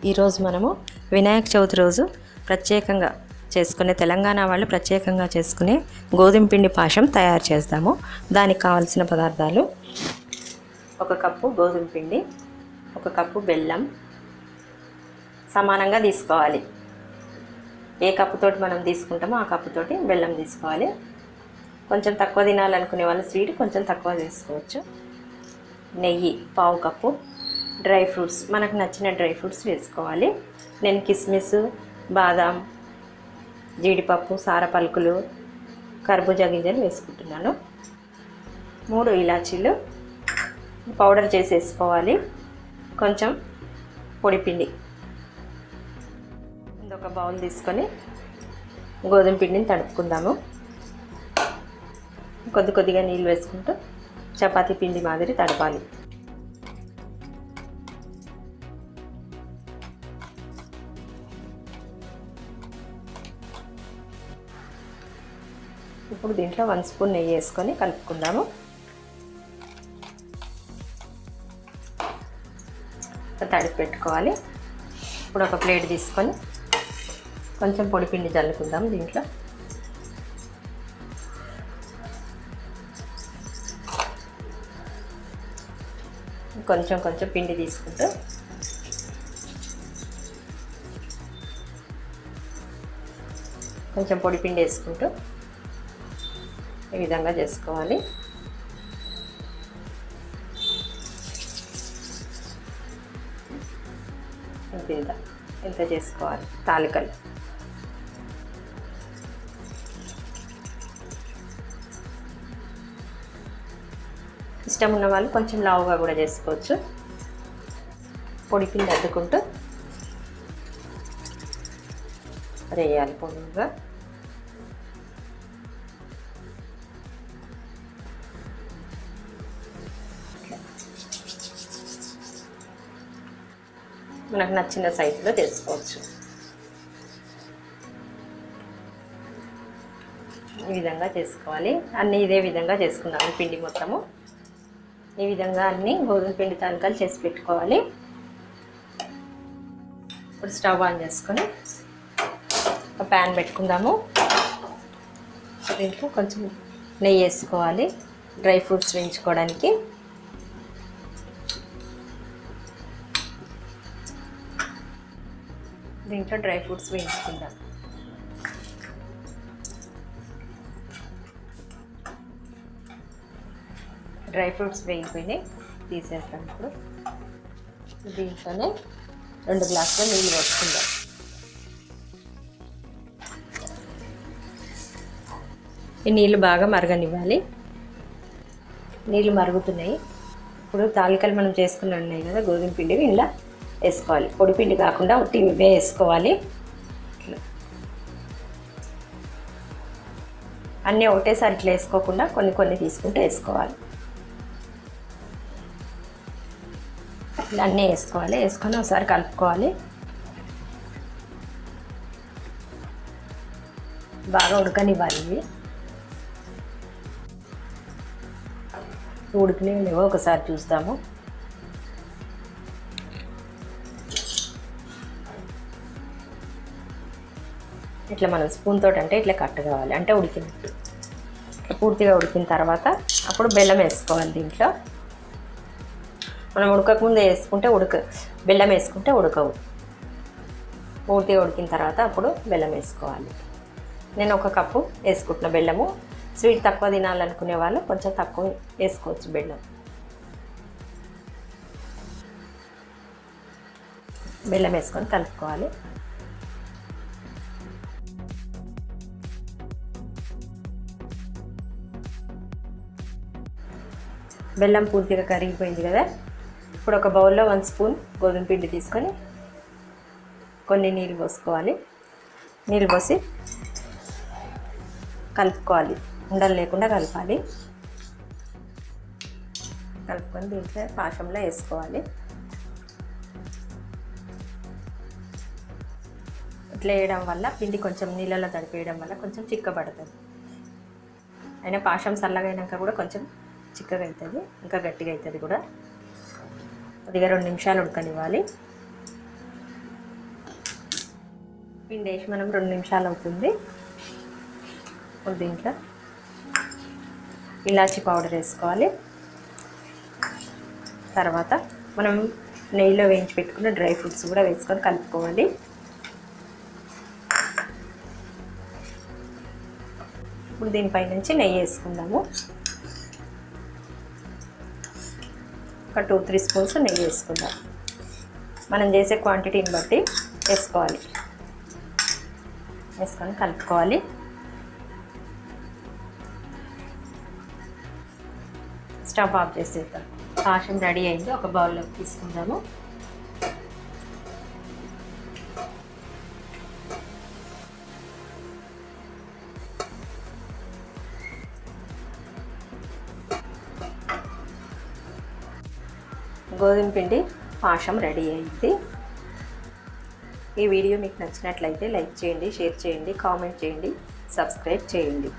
ఈరోజు మనము వినాయక చవితి రోజు ప్రత్యేకంగా చేసుకునే తెలంగాణ వాళ్ళు ప్రత్యేకంగా చేసుకునే గోధుమ పిండి పాశం తయారు చేస్తాము. దానికి కావాల్సిన పదార్థాలు: 1 కప్పు గోధుమ పిండి, 1 కప్పు బెల్లం సమానంగా తీసుకోవాలి. ఏ కప్పుతోటి మనం తీసుకుంటామో ఆ కప్పుతోటి బెల్లం తీసుకోవాలి. కొంచెం తక్కువ తినాలనుకునే వాళ్ళు స్వీట్ కొంచెం తక్కువ తీసుకోవచ్చు. నెయ్యి 1/2 కప్పు, డ్రై ఫ్రూట్స్ మనకు నచ్చిన డ్రై ఫ్రూట్స్ వేసుకోవాలి. నేను కిస్మిస్, బాదాం, జీడిపప్పు, సారపలుకులు, కర్బూజా గింజలు వేసుకుంటున్నాను. 3 ఇలాచీలు పౌడర్ చేసి వేసుకోవాలి. కొంచెం పొడిపిండి. ఒక బౌల్ తీసుకొని గోధుమ పిండిని తడుపుకుందాము. కొద్దిగా నీళ్ళు వేసుకుంటూ చపాతీ పిండి మాదిరి తడపాలి. ఇప్పుడు దీంట్లో 1 స్పూన్ నెయ్యి వేసుకొని కలుపుకుందాము. తడిపి పెట్టుకోవాలి. ఇప్పుడు ఒక ప్లేట్ తీసుకొని కొంచెం పొడిపిండి చల్లుకుందాం. దీంట్లో కొంచెం పిండి తీసుకుంటూ కొంచెం పొడిపిండి వేసుకుంటూ ఈ విధంగా చేసుకోవాలి. ఇంత చేసుకోవాలి. తాలికలు ఇష్టం ఉన్న వాళ్ళు కొంచెం లావుగా కూడా చేసుకోవచ్చు. పొడిపిండి అద్దుకుంటూ వేయాలి పొడిగా. మనకు నచ్చిన సైజులో చేసుకోవచ్చు. ఈ విధంగా చేసుకోవాలి. అన్నీ ఇదే విధంగా చేసుకున్నాము. పిండి మొత్తము ఈ విధంగా అన్నీ గోధుమ పిండి తాలికలు చేసి పెట్టుకోవాలి. ఇప్పుడు స్టవ్ ఆన్ చేసుకొని ఒక ప్యాన్ పెట్టుకుందాము. దీంట్లో కొంచెం నెయ్యి వేసుకోవాలి డ్రై ఫ్రూట్స్ వేయించుకోవడానికి. దీంట్లో డ్రై ఫ్రూట్స్ వేయించుకుందాం. డ్రై ఫ్రూట్స్ వేగిపోయినాయి, తీసేస్తాం. ఇప్పుడు దీంట్లోనే 2 గ్లాసుల నీళ్ళు పోసుకుందాం. ఈ నీళ్ళు బాగా మరగనివ్వాలి. నీళ్ళు మరుగుతున్నాయి. ఇప్పుడు తాలికలు మనం చేసుకుని ఉన్నాయి కదా గోధుమ పిండివి ఇలా వేసుకోవాలి. పొడి పిండి కాకుండా ఉట్టి ఇవే వేసుకోవాలి. అన్నీ ఒకటేసారి ఇట్లా వేసుకోకుండా కొన్ని తీసుకుంటే వేసుకోవాలి. ఇలా అన్నీ వేసుకోవాలి. వేసుకొని ఒకసారి కలుపుకోవాలి. బాగా ఉడకనివ్వాలి. ఇవి ఉడికినవి లేవో ఒకసారి చూస్తాము. ఇట్లా మనం స్పూన్ తోటి అంటే ఇట్లా కట్ కావాలి, అంటే ఉడికినట్టు. పూర్తిగా ఉడికిన తర్వాత అప్పుడు బెల్లం వేసుకోవాలి. దీంట్లో మనం ఉడకకముందే వేసుకుంటే బెల్లం వేసుకుంటే ఉడకవు. పూర్తిగా ఉడికిన తర్వాత అప్పుడు బెల్లం వేసుకోవాలి. నేను 1 కప్పు వేసుకుంటున్నా బెల్లము. స్వీట్ తక్కువ తినాలనుకునే వాళ్ళు కొంచెం తక్కువ వేసుకోవచ్చు బెల్లం. బెల్లం వేసుకొని కలుపుకోవాలి. బెల్లం పూర్తిగా కరిగిపోయింది కదా. ఇప్పుడు ఒక బౌల్లో 1 స్పూన్ గోధుమ పిండి తీసుకొని కొన్ని నీళ్ళు పోసుకోవాలి. నీళ్ళు పోసి కలుపుకోవాలి. ఉండలు లేకుండా కలపాలి. కలుపుకొని దీంట్లో పాశంలో వేసుకోవాలి. ఇట్లా వేయడం వల్ల పిండి కొంచెం నీళ్ళలో తడిపేయడం వల్ల కొంచెం చిక్కబడుతుంది. అయినా పాశం చల్లగైనాక కూడా కొంచెం చిక్కగా అవుతుంది, ఇంకా గట్టిగా అవుతుంది కూడా. కొద్దిగా 2 నిమిషాలు ఉడకనివ్వాలి. పిండి వేసి మనం 2 నిమిషాలు అవుతుంది. ఇప్పుడు దీంట్లో ఇలాచీ పౌడర్ వేసుకోవాలి. తర్వాత మనం నెయ్యిలో వేయించి పెట్టుకున్న డ్రై ఫ్రూట్స్ కూడా వేసుకొని కలుపుకోవాలి. ఇప్పుడు దీనిపై నుంచి నెయ్యి వేసుకుందాము. ఒక 2-3 స్పూన్స్ నెయ్యి వేసుకుందాం. మనం చేసే క్వాంటిటీని బట్టి వేసుకోవాలి. వేసుకొని కలుపుకోవాలి. స్టవ్ ఆఫ్ చేసేద్దాం. పాశం రెడీ అయింది. ఒక బౌల్లోకి తీసుకుందాము. గోధుమ పిండి పాశం రెడీ అయింది. ఈ వీడియో మీకు నచ్చినట్లయితే లైక్ చేయండి, షేర్ చేయండి, కామెంట్ చేయండి, సబ్స్క్రైబ్ చేయండి.